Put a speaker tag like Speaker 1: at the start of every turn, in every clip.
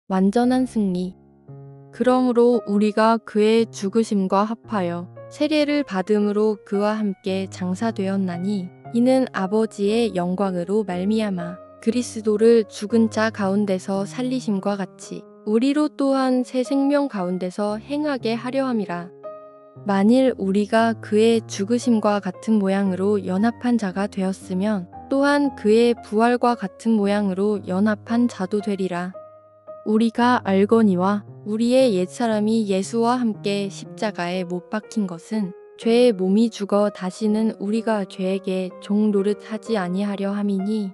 Speaker 1: 완전한 승리. 그러므로 우리가 그의 죽으심과 합하여 세례를 받음으로 그와 함께 장사되었나니 이는 아버지의 영광으로 말미암아 그리스도를 죽은 자 가운데서 살리심과 같이 우리로 또한 새 생명 가운데서 행하게 하려 함이라. 만일 우리가 그의 죽으심과 같은 모양으로 연합한 자가 되었으면 또한 그의 부활과 같은 모양으로 연합한 자도 되리라. 우리가 알거니와 우리의 옛사람이 예수와 함께 십자가에 못 박힌 것은 죄의 몸이 죽어 다시는 우리가 죄에게 종 노릇하지 아니하려 함이니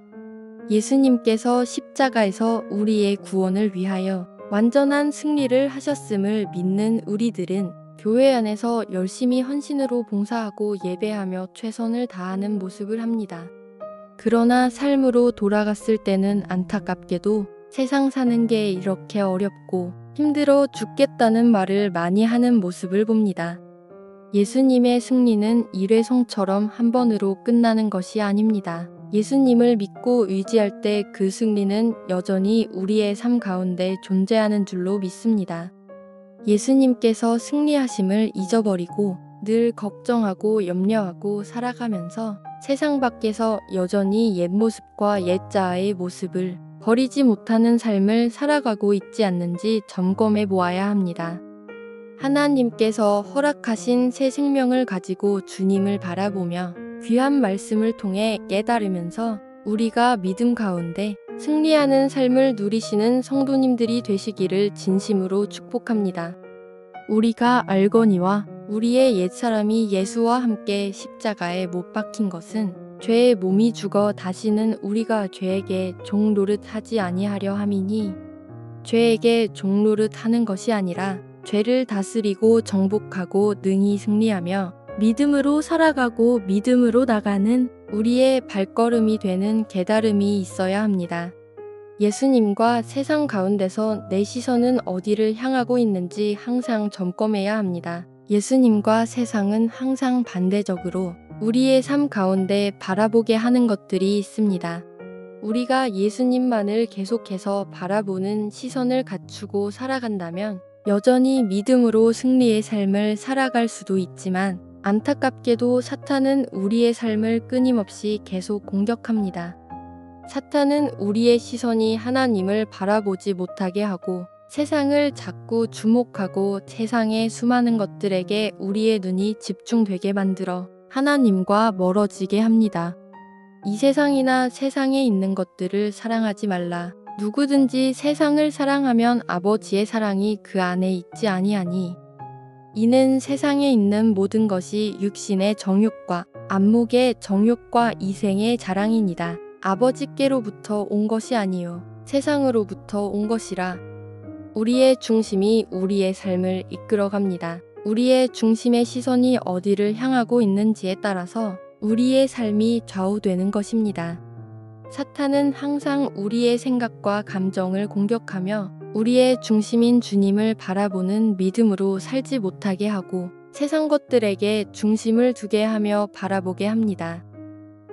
Speaker 1: 예수님께서 십자가에서 우리의 구원을 위하여 완전한 승리를 하셨음을 믿는 우리들은 교회 안에서 열심히 헌신으로 봉사하고 예배하며 최선을 다하는 모습을 합니다. 그러나 삶으로 돌아갔을 때는 안타깝게도 세상 사는 게 이렇게 어렵고 힘들어 죽겠다는 말을 많이 하는 모습을 봅니다. 예수님의 승리는 일회성처럼 한 번으로 끝나는 것이 아닙니다. 예수님을 믿고 의지할 때 그 승리는 여전히 우리의 삶 가운데 존재하는 줄로 믿습니다. 예수님께서 승리하심을 잊어버리고 늘 걱정하고 염려하고 살아가면서 세상 밖에서 여전히 옛 모습과 옛 자아의 모습을 버리지 못하는 삶을 살아가고 있지 않는지 점검해 보아야 합니다. 하나님께서 허락하신 새 생명을 가지고 주님을 바라보며 귀한 말씀을 통해 깨달으면서 우리가 믿음 가운데 승리하는 삶을 누리시는 성도님들이 되시기를 진심으로 축복합니다. 우리가 알거니와 우리의 옛사람이 예수와 함께 십자가에 못 박힌 것은 죄의 몸이 죽어 다시는 우리가 죄에게 종 노릇하지 아니하려 함이니 죄에게 종 노릇하는 것이 아니라 죄를 다스리고 정복하고 능히 승리하며 믿음으로 살아가고 믿음으로 나가는 우리의 발걸음이 되는 깨달음이 있어야 합니다. 예수님과 세상 가운데서 내 시선은 어디를 향하고 있는지 항상 점검해야 합니다. 예수님과 세상은 항상 반대적으로 우리의 삶 가운데 바라보게 하는 것들이 있습니다. 우리가 예수님만을 계속해서 바라보는 시선을 갖추고 살아간다면 여전히 믿음으로 승리의 삶을 살아갈 수도 있지만 안타깝게도 사탄은 우리의 삶을 끊임없이 계속 공격합니다. 사탄은 우리의 시선이 하나님을 바라보지 못하게 하고 세상을 자꾸 주목하고 세상의 수많은 것들에게 우리의 눈이 집중되게 만들어 하나님과 멀어지게 합니다. 이 세상이나 세상에 있는 것들을 사랑하지 말라. 누구든지 세상을 사랑하면 아버지의 사랑이 그 안에 있지 아니하니 이는 세상에 있는 모든 것이 육신의 정욕과 안목의 정욕과 이생의 자랑이니라. 아버지께로부터 온 것이 아니요 세상으로부터 온 것이라. 우리의 중심이 우리의 삶을 이끌어갑니다. 우리의 중심의 시선이 어디를 향하고 있는지에 따라서 우리의 삶이 좌우되는 것입니다. 사탄은 항상 우리의 생각과 감정을 공격하며 우리의 중심인 주님을 바라보는 믿음으로 살지 못하게 하고 세상 것들에게 중심을 두게 하며 바라보게 합니다.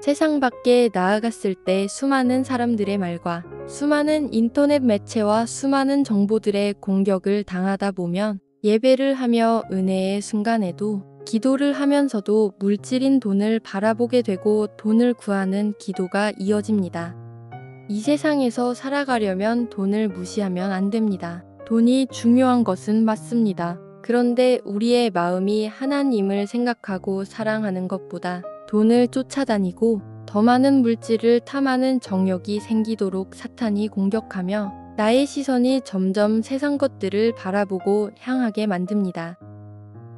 Speaker 1: 세상 밖에 나아갔을 때 수많은 사람들의 말과 수많은 인터넷 매체와 수많은 정보들의 공격을 당하다 보면 예배를 하며 은혜의 순간에도 기도를 하면서도 물질인 돈을 바라보게 되고 돈을 구하는 기도가 이어집니다. 이 세상에서 살아가려면 돈을 무시하면 안 됩니다. 돈이 중요한 것은 맞습니다. 그런데 우리의 마음이 하나님을 생각하고 사랑하는 것보다 돈을 쫓아다니고 더 많은 물질을 탐하는 정욕이 생기도록 사탄이 공격하며 나의 시선이 점점 세상 것들을 바라보고 향하게 만듭니다.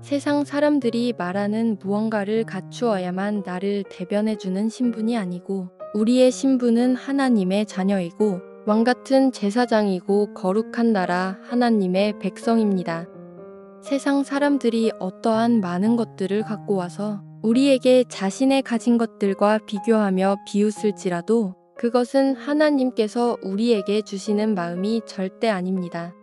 Speaker 1: 세상 사람들이 말하는 무언가를 갖추어야만 나를 대변해주는 신분이 아니고 우리의 신분은 하나님의 자녀이고 왕같은 제사장이고 거룩한 나라 하나님의 백성입니다. 세상 사람들이 어떠한 많은 것들을 갖고 와서 우리에게 자신의 가진 것들과 비교하며 비웃을지라도 그것은 하나님께서 우리에게 주시는 마음이 절대 아닙니다.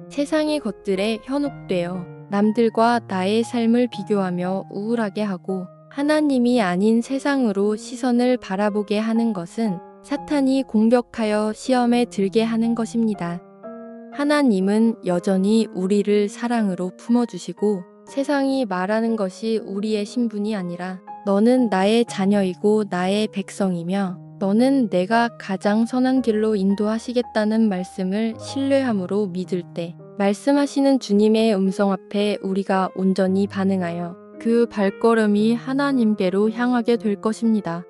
Speaker 1: 세상의 것들에 현혹되어 남들과 나의 삶을 비교하며 우울하게 하고 하나님이 아닌 세상으로 시선을 바라보게 하는 것은 사탄이 공격하여 시험에 들게 하는 것입니다. 하나님은 여전히 우리를 사랑으로 품어주시고 세상이 말하는 것이 우리의 신분이 아니라 너는 나의 자녀이고 나의 백성이며 너는 내가 가장 선한 길로 인도하시겠다는 말씀을 신뢰함으로 믿을 때 말씀하시는 주님의 음성 앞에 우리가 온전히 반응하여 그 발걸음이 하나님께로 향하게 될 것입니다.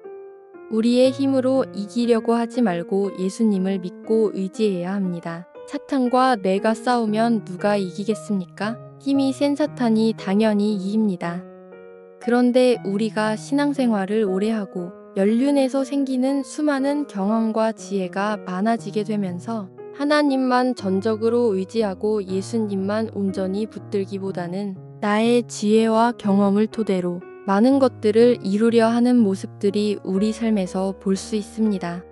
Speaker 1: 우리의 힘으로 이기려고 하지 말고 예수님을 믿고 의지해야 합니다. 사탄과 내가 싸우면 누가 이기겠습니까? 힘이 센 사탄이 당연히 이깁니다. 그런데 우리가 신앙생활을 오래 하고 연륜에서 생기는 수많은 경험과 지혜가 많아지게 되면서 하나님만 전적으로 의지하고 예수님만 온전히 붙들기보다는 나의 지혜와 경험을 토대로 많은 것들을 이루려 하는 모습들이 우리 삶에서 볼 수 있습니다.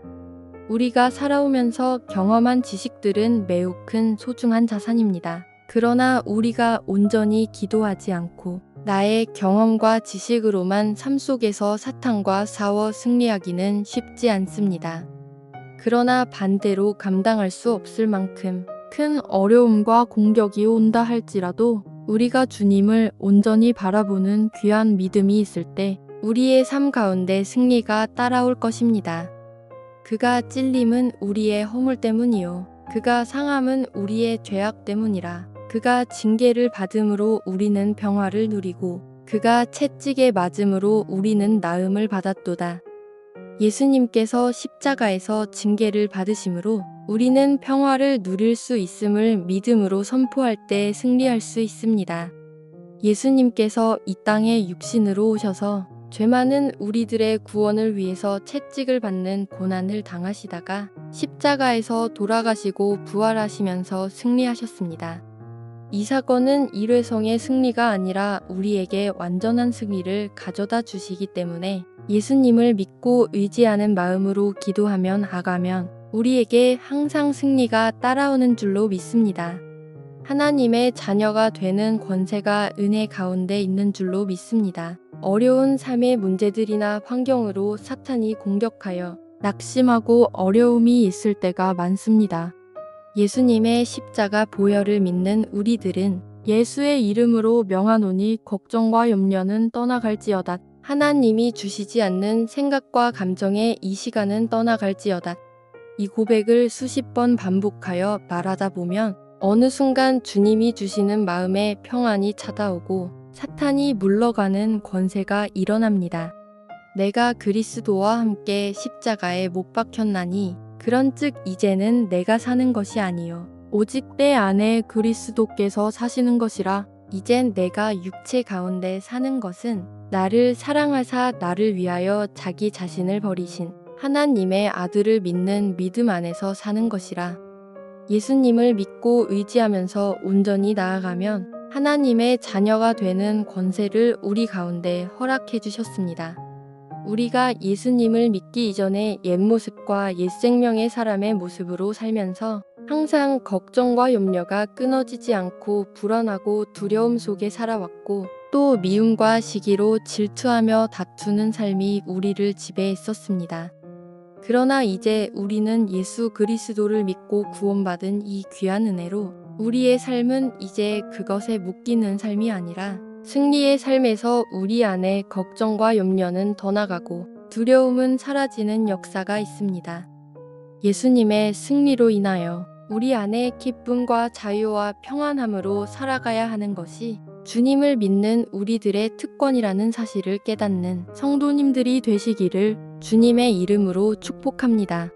Speaker 1: 우리가 살아오면서 경험한 지식들은 매우 큰 소중한 자산입니다. 그러나 우리가 온전히 기도하지 않고 나의 경험과 지식으로만 삶 속에서 사탄과 싸워 승리하기는 쉽지 않습니다. 그러나 반대로 감당할 수 없을 만큼 큰 어려움과 공격이 온다 할지라도 우리가 주님을 온전히 바라보는 귀한 믿음이 있을 때 우리의 삶 가운데 승리가 따라올 것입니다. 그가 찔림은 우리의 허물 때문이요. 그가 상함은 우리의 죄악 때문이라. 그가 징계를 받음으로 우리는 평화를 누리고 그가 채찍에 맞음으로 우리는 나음을 받았도다. 예수님께서 십자가에서 징계를 받으심으로 우리는 평화를 누릴 수 있음을 믿음으로 선포할 때 승리할 수 있습니다. 예수님께서 이 땅에 육신으로 오셔서 죄 많은 우리들의 구원을 위해서 채찍을 받는 고난을 당하시다가 십자가에서 돌아가시고 부활하시면서 승리하셨습니다. 이 사건은 일회성의 승리가 아니라 우리에게 완전한 승리를 가져다 주시기 때문에 예수님을 믿고 의지하는 마음으로 기도하면 아가면 우리에게 항상 승리가 따라오는 줄로 믿습니다. 하나님의 자녀가 되는 권세가 은혜 가운데 있는 줄로 믿습니다. 어려운 삶의 문제들이나 환경으로 사탄이 공격하여 낙심하고 어려움이 있을 때가 많습니다. 예수님의 십자가 보혈을 믿는 우리들은 예수의 이름으로 명하노니 걱정과 염려는 떠나갈지어다. 하나님이 주시지 않는 생각과 감정에 이 시간은 떠나갈지어다. 이 고백을 수십 번 반복하여 말하다 보면 어느 순간 주님이 주시는 마음에 평안이 찾아오고 사탄이 물러가는 권세가 일어납니다. 내가 그리스도와 함께 십자가에 못 박혔나니 그런즉 이제는 내가 사는 것이 아니요 오직 내 안에 그리스도께서 사시는 것이라. 이젠 내가 육체 가운데 사는 것은 나를 사랑하사 나를 위하여 자기 자신을 버리신 하나님의 아들을 믿는 믿음 안에서 사는 것이라. 예수님을 믿고 의지하면서 온전히 나아가면 하나님의 자녀가 되는 권세를 우리 가운데 허락해 주셨습니다. 우리가 예수님을 믿기 이전에 옛 모습과 옛 생명의 사람의 모습으로 살면서 항상 걱정과 염려가 끊어지지 않고 불안하고 두려움 속에 살아왔고 또 미움과 시기로 질투하며 다투는 삶이 우리를 지배했었습니다. 그러나 이제 우리는 예수 그리스도를 믿고 구원받은 이 귀한 은혜로 우리의 삶은 이제 그것에 묶이는 삶이 아니라 승리의 삶에서 우리 안에 걱정과 염려는 떠나가고 두려움은 사라지는 역사가 있습니다. 예수님의 승리로 인하여 우리 안에 기쁨과 자유와 평안함으로 살아가야 하는 것이 주님을 믿는 우리들의 특권이라는 사실을 깨닫는 성도님들이 되시기를 주님의 이름으로 축복합니다.